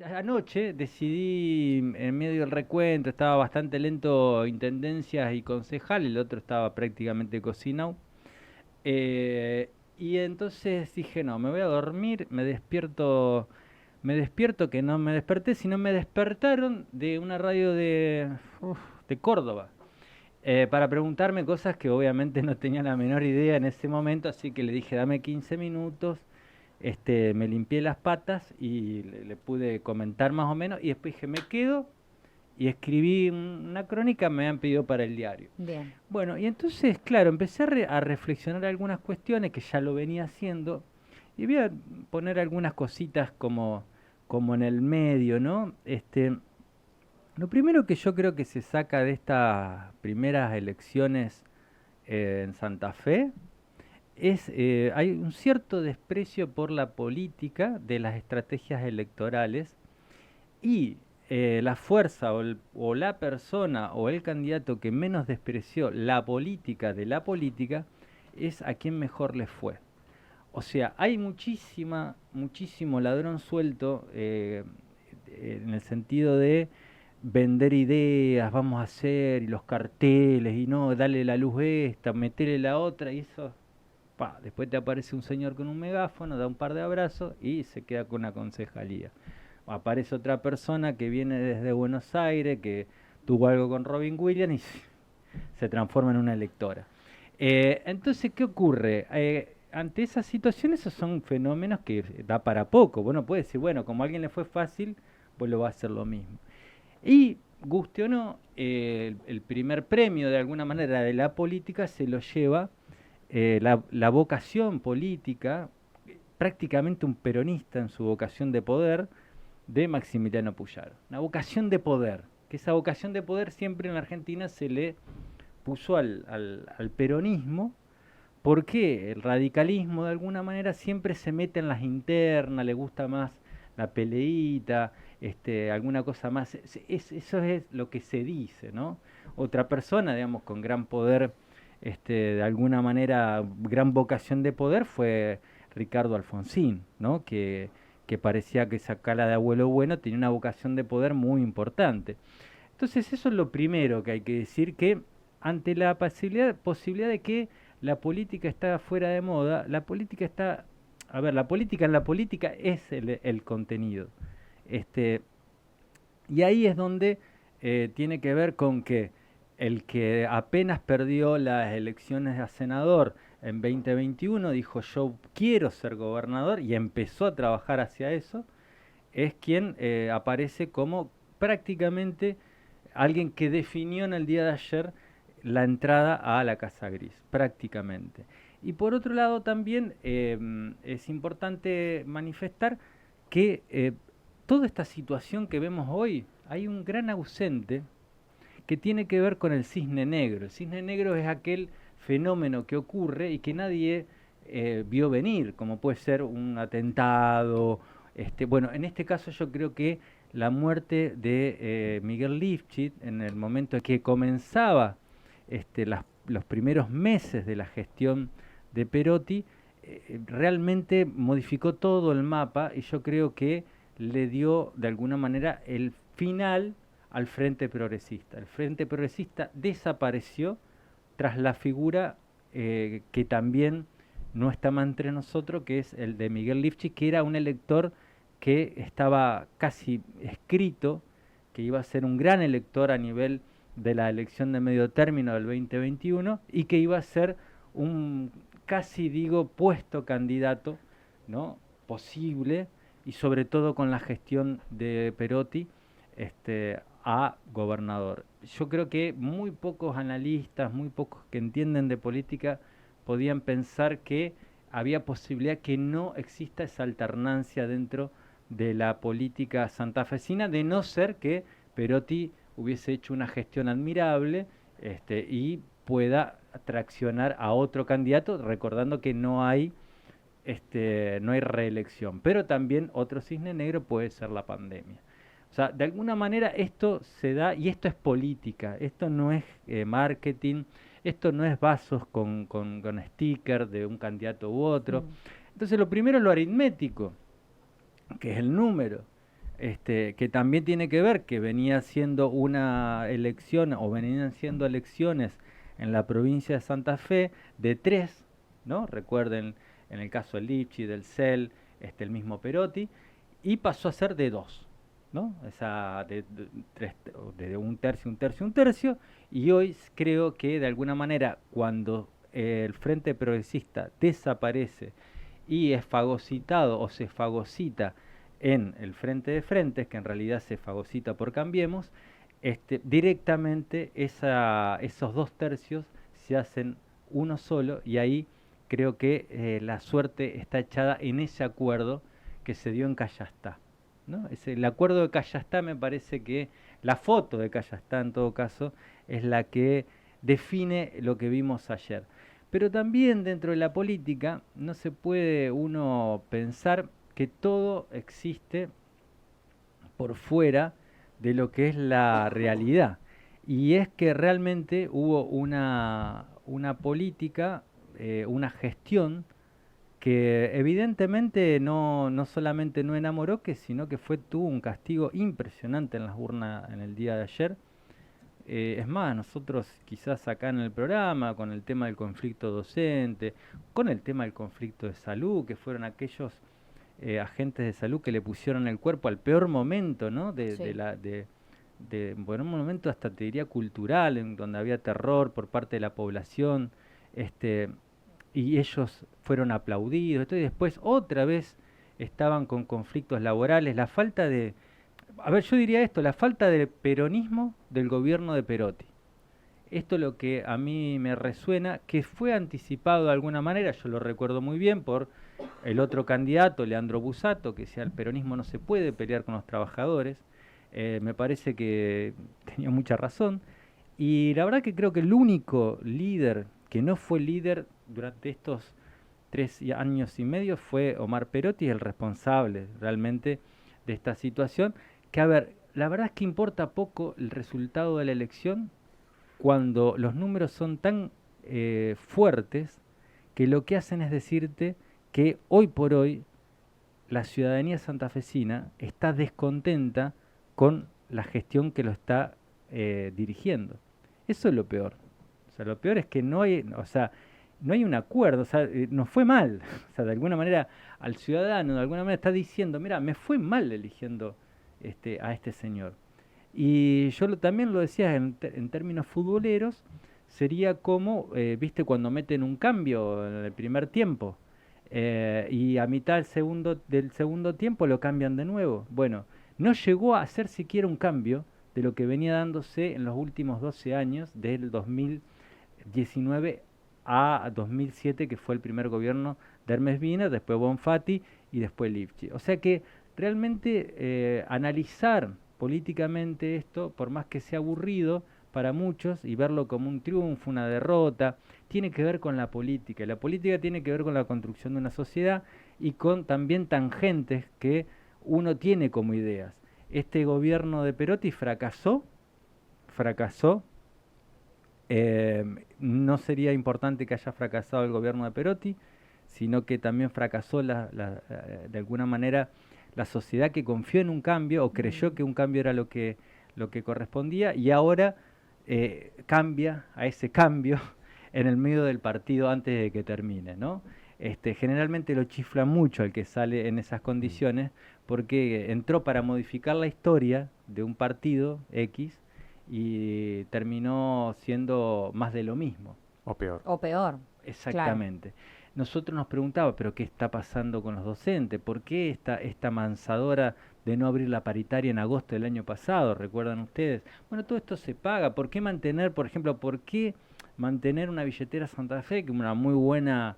Anoche decidí, en medio del recuento, estaba bastante lento intendencias y concejal, el otro estaba prácticamente cocinado. eh, y entonces dije, no, me voy a dormir, me despierto que no me desperté, sino me despertaron de una radio de Córdoba, para preguntarme cosas que obviamente no tenía la menor idea en ese momento, así que le dije, dame 15 minutos, me limpié las patas y le pude comentar más o menos, y después dije, me quedo y escribí una crónica, me han pedido para el diario. Bien. Bueno, y entonces, claro, empecé a reflexionar algunas cuestiones que ya lo venía haciendo, y voy a poner algunas cositas como en el medio, ¿no? Lo primero que yo creo que se saca de estas primeras elecciones en Santa Fe hay un cierto desprecio por la política de las estrategias electorales, y la fuerza o la persona o el candidato que menos despreció la política de la política es a quien mejor le fue. O sea, hay muchísimo ladrón suelto, en el sentido de vender ideas, vamos a hacer, y los carteles, y no, dale la luz esta, metele la otra, y eso, pa, después te aparece un señor con un megáfono, da un par de abrazos y se queda con una concejalía. Aparece otra persona que viene desde Buenos Aires, que tuvo algo con Robin Williams y se transforma en una electora. Entonces, ¿qué ocurre? Ante esas situaciones, esos son fenómenos que da para poco. Bueno, puede decir, bueno, como a alguien le fue fácil, pues lo va a hacer lo mismo. Y, guste o no, el primer premio de alguna manera de la política se lo lleva la vocación política, prácticamente un peronista en su vocación de poder, de Maximiliano Puyaro. Una vocación de poder, que esa vocación de poder siempre en la Argentina se le puso al peronismo, porque el radicalismo de alguna manera siempre se mete en las internas, le gusta más la peleita, alguna cosa más. Eso es lo que se dice, ¿no? Otra persona, digamos, con gran poder, de alguna manera, gran vocación de poder fue Ricardo Alfonsín, ¿no? Que parecía que esa cala de abuelo bueno tenía una vocación de poder muy importante. Entonces eso es lo primero que hay que decir, que ante la posibilidad de que la política está fuera de moda, la política está... A ver, la política en la política es el contenido. Este, y ahí es donde tiene que ver con que el que apenas perdió las elecciones a senador en 2021 dijo yo quiero ser gobernador y empezó a trabajar hacia eso, es quien aparece como prácticamente alguien que definió en el día de ayer la entrada a la Casa Gris, prácticamente. Y por otro lado también es importante manifestar que toda esta situación que vemos hoy, hay un gran ausente que tiene que ver con el cisne negro. El cisne negro es aquel fenómeno que ocurre y que nadie vio venir, como puede ser un atentado. Bueno, en este caso yo creo que la muerte de Miguel Lifchit, en el momento en que comenzaba los primeros meses de la gestión de Perotti, realmente modificó todo el mapa, y yo creo que le dio de alguna manera el final al Frente Progresista. El Frente Progresista desapareció tras la figura que también no está más entre nosotros, que es el de Miguel Lifchitz, que era un elector que estaba casi escrito que iba a ser un gran elector a nivel de la elección de medio término del 2021, y que iba a ser un casi digo puesto candidato, ¿no? Posible, y sobre todo con la gestión de Perotti, a gobernador. Yo creo que muy pocos analistas, muy pocos que entienden de política podían pensar que había posibilidad que no exista esa alternancia dentro de la política santafesina, de no ser que Perotti hubiese hecho una gestión admirable, y pueda traccionar a otro candidato, recordando que no hay reelección. Pero también otro cisne negro puede ser la pandemia. O sea, de alguna manera esto se da, y esto es política, esto no es marketing, esto no es vasos con sticker de un candidato u otro. Mm. Entonces lo primero es lo aritmético, que es el número. que también tiene que ver que venía siendo una elección o venían siendo elecciones en la provincia de Santa Fe de 3, ¿no? Recuerden en el caso del Lipchi, del CEL, el mismo Perotti, y pasó a ser de 2, ¿no? Esa de un tercio, un tercio, un tercio, y hoy creo que de alguna manera cuando el Frente Progresista desaparece y es fagocitado o se fagocita en el Frente de Frentes, que en realidad se fagocita por Cambiemos, directamente esos 2 tercios se hacen uno solo, y ahí creo que la suerte está echada en ese acuerdo que se dio en Cayastá, ¿no? El acuerdo de Cayastá, me parece que la foto de Cayastá en todo caso es la que define lo que vimos ayer. Pero también dentro de la política no se puede uno pensar que todo existe por fuera de lo que es la realidad. Y es que realmente hubo una política, una gestión que evidentemente no solamente no enamoró, sino que tuvo un castigo impresionante en las urnas en el día de ayer. Es más, nosotros quizás acá en el programa, con el tema del conflicto docente, con el tema del conflicto de salud, que fueron aquellos agentes de salud que le pusieron el cuerpo al peor momento, ¿no? Sí. Bueno, un momento hasta te diría cultural, en donde había terror por parte de la población, este, y ellos fueron aplaudidos, y después otra vez estaban con conflictos laborales, la falta de, a ver, yo diría esto, la falta de peronismo del gobierno de Perotti. Esto es lo que a mí me resuena, que fue anticipado de alguna manera, yo lo recuerdo muy bien, por el otro candidato, Leandro Busato, que decía el peronismo no se puede pelear con los trabajadores. Me parece que tenía mucha razón. Y la verdad que creo que el único líder que no fue líder durante estos 3 años y medio fue Omar Perotti, el responsable realmente de esta situación. Que a ver, la verdad es que importa poco el resultado de la elección cuando los números son tan fuertes que lo que hacen es decirte que hoy por hoy la ciudadanía santafesina está descontenta con la gestión que lo está dirigiendo. Eso es lo peor. O sea, lo peor es que no hay, o sea, no hay un acuerdo, o sea, nos fue mal. O sea, de alguna manera al ciudadano, de alguna manera está diciendo, mira, me fue mal eligiendo a este señor. Y yo también lo decía en términos futboleros, sería como, viste, cuando meten un cambio en el primer tiempo y a mitad del segundo tiempo lo cambian de nuevo. Bueno, no llegó a hacer siquiera un cambio de lo que venía dándose en los últimos 12 años, del 2019 a 2007, que fue el primer gobierno de Hermes Wiener, después Bonfatti y después Lifchi. O sea que realmente analizar políticamente esto, por más que sea aburrido para muchos y verlo como un triunfo, una derrota, tiene que ver con la política. Y la política tiene que ver con la construcción de una sociedad y con también tangentes que uno tiene como ideas. Este gobierno de Perotti fracasó. No sería importante que haya fracasado el gobierno de Perotti, sino que también fracasó de alguna manera la sociedad que confió en un cambio o creyó que un cambio era lo que correspondía, y ahora cambia a ese cambio en el medio del partido antes de que termine, ¿no? Generalmente lo chifla mucho al que sale en esas condiciones porque entró para modificar la historia de un partido X y terminó siendo más de lo mismo. O peor. O peor, claro. Exactamente. Nosotros nos preguntábamos, pero ¿qué está pasando con los docentes? ¿Por qué esta mansadora de no abrir la paritaria en agosto del año pasado? ¿Recuerdan ustedes? Bueno, todo esto se paga. ¿Por qué mantener, por ejemplo, por qué mantener una billetera Santa Fe, que es una muy buena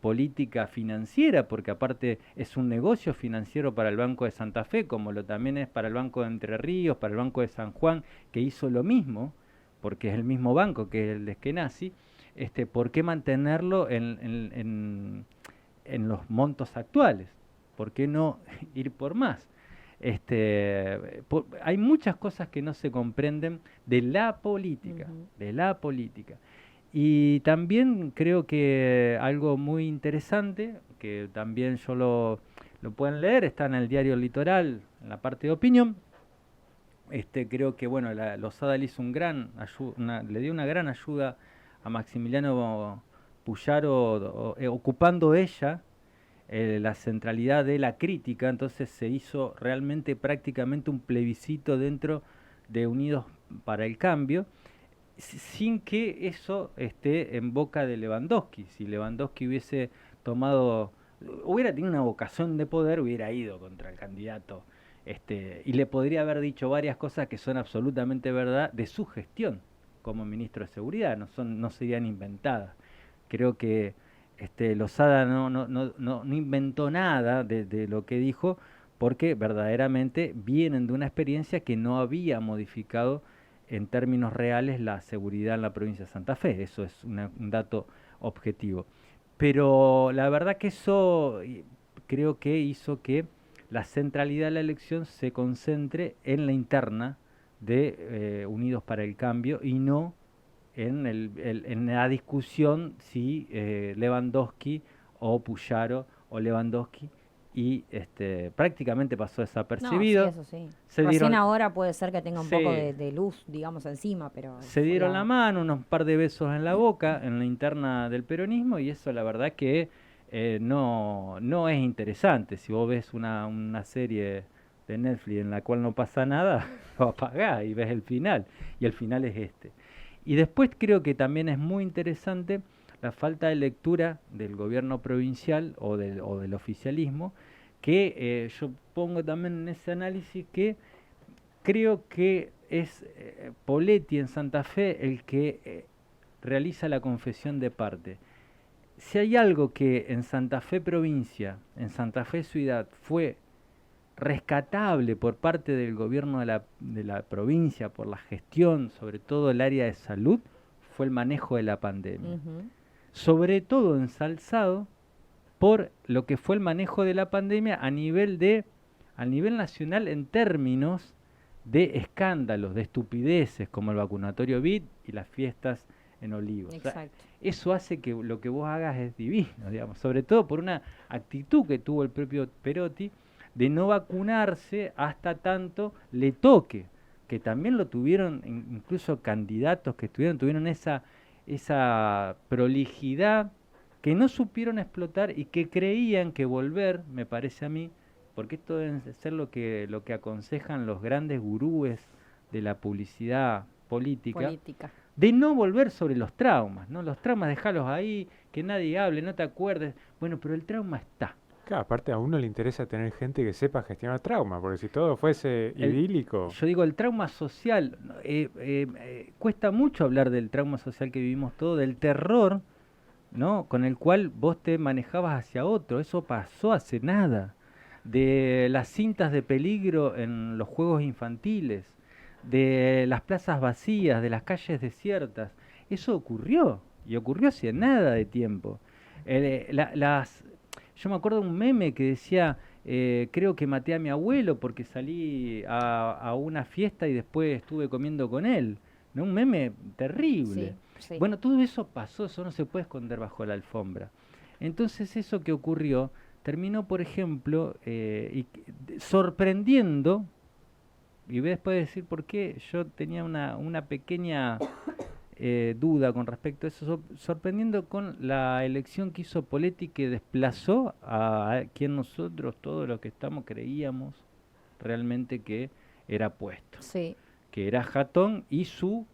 política financiera, porque aparte es un negocio financiero para el Banco de Santa Fe, como lo también es para el Banco de Entre Ríos, para el Banco de San Juan, que hizo lo mismo, porque es el mismo banco que el de Eskenazi. ¿Por qué mantenerlo en los montos actuales? ¿Por qué no ir por más? Hay muchas cosas que no se comprenden de la política, Ujú. de la política. Y también creo que algo muy interesante, que también lo pueden leer, está en el diario Litoral, en la parte de opinión. Creo que bueno, Losada le hizo le dio una gran ayuda a Maximiliano Puyaro, ocupando ella la centralidad de la crítica. Entonces se hizo realmente prácticamente un plebiscito dentro de Unidos para el Cambio, sin que eso esté en boca de Lewandowski. Si Lewandowski hubiera tenido una vocación de poder, hubiera ido contra el candidato, y le podría haber dicho varias cosas que son absolutamente verdad de su gestión como ministro de Seguridad, no serían inventadas. Creo que Losada no inventó nada de lo que dijo, porque verdaderamente vienen de una experiencia que no había modificado en términos reales la seguridad en la provincia de Santa Fe. Eso es un dato objetivo. Pero la verdad que eso creo que hizo que la centralidad de la elección se concentre en la interna de Unidos para el Cambio y no en la discusión si Lewandowski o Puyaro o Lewandowski, y prácticamente pasó No, sí, desapercibido. eso sí. Se Recién dieron, ahora puede ser que tenga un poco se, de luz, digamos, encima, pero se fue dieron la la... mano, unos par de besos en la boca en la interna del peronismo, y eso la verdad que no es interesante. Si vos ves una serie de Netflix en la cual no pasa nada, lo apagás y ves el final, y el final es este. Y después creo que también es muy interesante la falta de lectura del gobierno provincial o del oficialismo, que yo pongo también en ese análisis que creo que es Poletti en Santa Fe el que realiza la confesión de parte. Si hay algo que en Santa Fe provincia, en Santa Fe ciudad, fue rescatable por parte del gobierno de la provincia, por la gestión, sobre todo el área de salud, fue el manejo de la pandemia. Ujú. Sobre todo ensalzado por lo que fue el manejo de la pandemia a nivel nacional, en términos de escándalos, de estupideces, como el vacunatorio BID y las fiestas en Olivos. O sea, Exacto. eso hace que lo que vos hagas es divino, digamos, sobre todo por una actitud que tuvo el propio Perotti de no vacunarse hasta tanto le toque, que también lo tuvieron incluso candidatos que tuvieron esa prolijidad que no supieron explotar y que creían que volver, me parece a mí, porque esto debe ser lo que aconsejan los grandes gurúes de la publicidad política, Política. de no volver sobre los traumas, ¿no? Los traumas dejarlos ahí, que nadie hable, no te acuerdes. Bueno, pero el trauma está. Claro, aparte a uno le interesa tener gente que sepa gestionar trauma, porque si todo fuese El, idílico, yo digo, el trauma social, cuesta mucho hablar del trauma social que vivimos todos, del terror, ¿no? Con el cual vos te manejabas hacia otro. Eso pasó hace nada. De las cintas de peligro en los juegos infantiles, de las plazas vacías, de las calles desiertas. Eso ocurrió, y ocurrió hace nada de tiempo. Yo me acuerdo de un meme que decía, creo que maté a mi abuelo porque salí a una fiesta y después estuve comiendo con él. ¿No? Un meme terrible. Sí, sí. Bueno, todo eso pasó, eso no se puede esconder bajo la alfombra. Entonces eso que ocurrió terminó, por ejemplo, sorprendiendo, y voy después decir por qué yo tenía una pequeña duda con respecto a eso, sorprendiendo con la elección que hizo Poletti, que desplazó a quien nosotros, todos los que estamos, creíamos realmente que era puesto, Sí. que era Jatón y su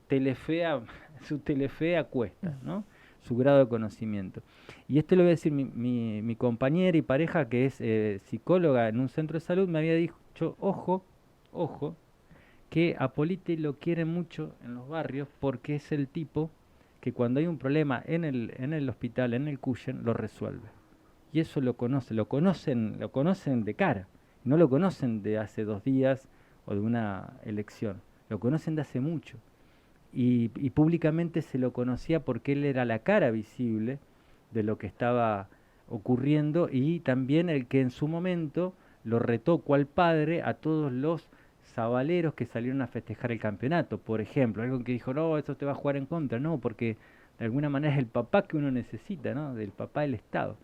telefea, su telefea cuesta, ¿no? Su grado de conocimiento. Y esto lo voy a decir, mi compañera y pareja, que es psicóloga en un centro de salud, me había dicho, ojo, que a Politi lo quieren mucho en los barrios porque es el tipo que cuando hay un problema en el hospital, en el Cuyen, lo resuelve. Y eso lo conocen de cara. No lo conocen de hace 2 días o de una elección. Lo conocen de hace mucho. Y públicamente se lo conocía porque él era la cara visible de lo que estaba ocurriendo, y también el que en su momento lo retó cual padre a todos los zabaleros que salieron a festejar el campeonato, por ejemplo. Algo que dijo, no, eso te va a jugar en contra, no, porque de alguna manera es el papá que uno necesita, ¿no? Del papá del Estado.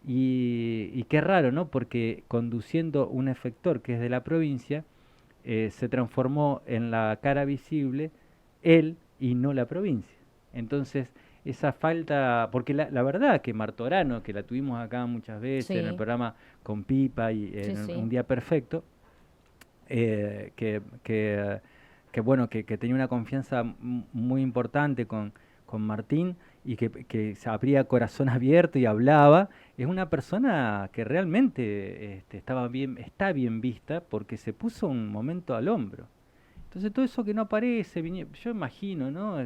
Y qué raro, ¿no? Porque conduciendo un efector que es de la provincia, se transformó en la cara visible él y no la provincia. Entonces, esa falta, porque la verdad que Martorano, que la tuvimos acá muchas veces en el Sí, programa con Pipa y sí, en sí. Un Día Perfecto, eh, que, que, que bueno, que tenía una confianza muy importante con Martín y que se abría corazón abierto y hablaba, es una persona que realmente está bien vista porque se puso un momento al hombro. Entonces todo eso que no aparece, yo imagino, ¿no?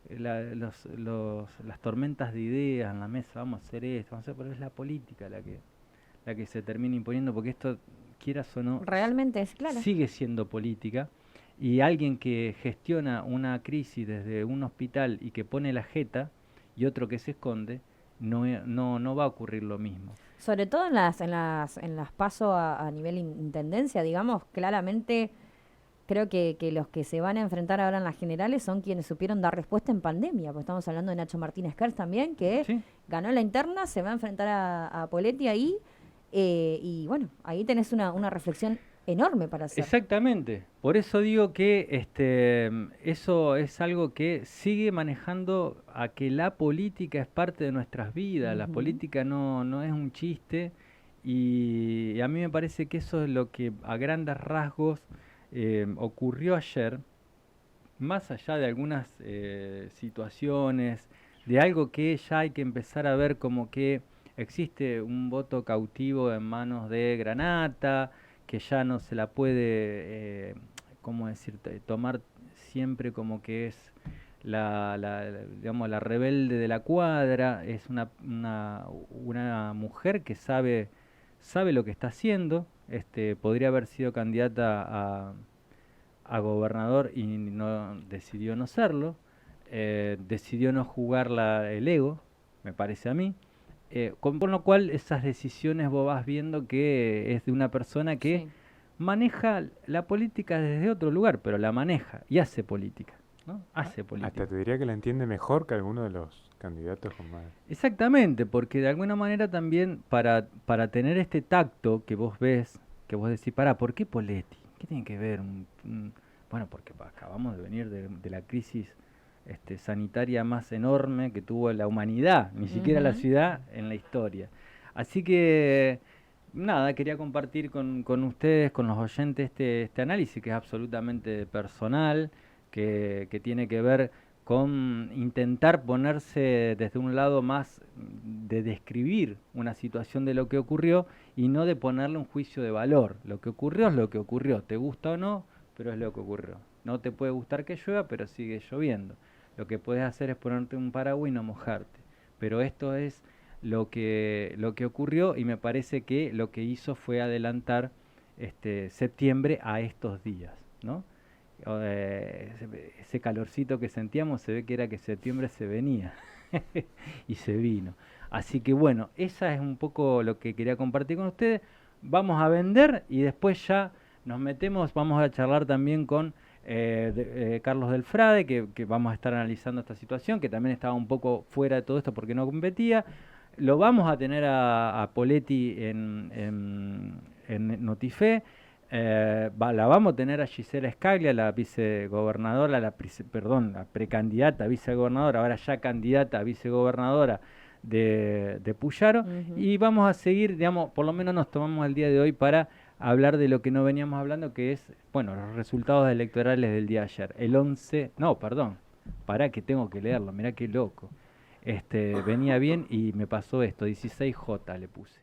Las tormentas de ideas en la mesa, vamos a hacer esto, vamos a hacer, pero es la política la que se termina imponiendo, porque esto, quieras o no, Realmente es claro. sigue siendo política, y alguien que gestiona una crisis desde un hospital y que pone la jeta, y otro que se esconde, no va a ocurrir lo mismo. Sobre todo en las PASO a nivel intendencia, digamos, claramente creo que los que se van a enfrentar ahora en las generales son quienes supieron dar respuesta en pandemia, pues estamos hablando de Nacho Martínez Kers también, que ¿Sí? ganó la interna, se va a enfrentar a Poletti ahí, y bueno, ahí tenés una reflexión enorme para hacer. Exactamente. Por eso digo que eso es algo que sigue manejando a que la política es parte de nuestras vidas. La Ujú. política no es un chiste y a mí me parece que eso es lo que a grandes rasgos ocurrió ayer, más allá de algunas situaciones, de algo que ya hay que empezar a ver como que existe un voto cautivo en manos de Granata, que ya no se la puede, ¿cómo decirte?, tomar siempre como que es digamos, la rebelde de la cuadra, es una mujer que sabe lo que está haciendo, podría haber sido candidata a gobernador y decidió no serlo, decidió no jugar el ego, me parece a mí, por lo cual esas decisiones vos vas viendo que es de una persona que Sí. maneja la política desde otro lugar, pero la maneja y hace política, ¿no? Hace Hasta política. te diría que la entiende mejor que alguno de los candidatos con más. Exactamente, porque de alguna manera también para tener este tacto que vos ves, que vos decís, pará, ¿por qué Poletti? ¿Qué tiene que ver? Bueno, porque acabamos de venir de la crisis sanitaria más enorme que tuvo la humanidad, ni siquiera la Ujú. ciudad en la historia. Así que, nada, quería compartir con ustedes, con los oyentes, este análisis que es absolutamente personal, que tiene que ver con intentar ponerse desde un lado más de describir una situación de lo que ocurrió y no de ponerle un juicio de valor. Lo que ocurrió es lo que ocurrió, te gusta o no, pero es lo que ocurrió. No te puede gustar que llueva, pero sigue lloviendo. Lo que puedes hacer es ponerte un paraguas y no mojarte. Pero esto es lo que ocurrió y me parece que lo que hizo fue adelantar septiembre a estos días, ¿no? Ese calorcito que sentíamos se ve que era que septiembre se venía y se vino. Así que bueno, esa es un poco lo que quería compartir con ustedes. Vamos a vender y después ya nos metemos, vamos a charlar también con Carlos Delfrade, que vamos a estar analizando esta situación, que también estaba un poco fuera de todo esto porque no competía. Lo vamos a tener a Poletti en Notifé. La vamos a tener a Gisela Scaglia, la vicegobernadora, perdón, la precandidata a vicegobernadora, ahora ya candidata a vicegobernadora de Puyaro. Ujú. Y vamos a seguir, digamos, por lo menos nos tomamos el día de hoy para hablar de lo que no veníamos hablando, que es, bueno, los resultados electorales del día de ayer. El 11, no, perdón, pará que tengo que leerlo, mirá qué loco. Venía bien y me pasó esto, 16J le puse.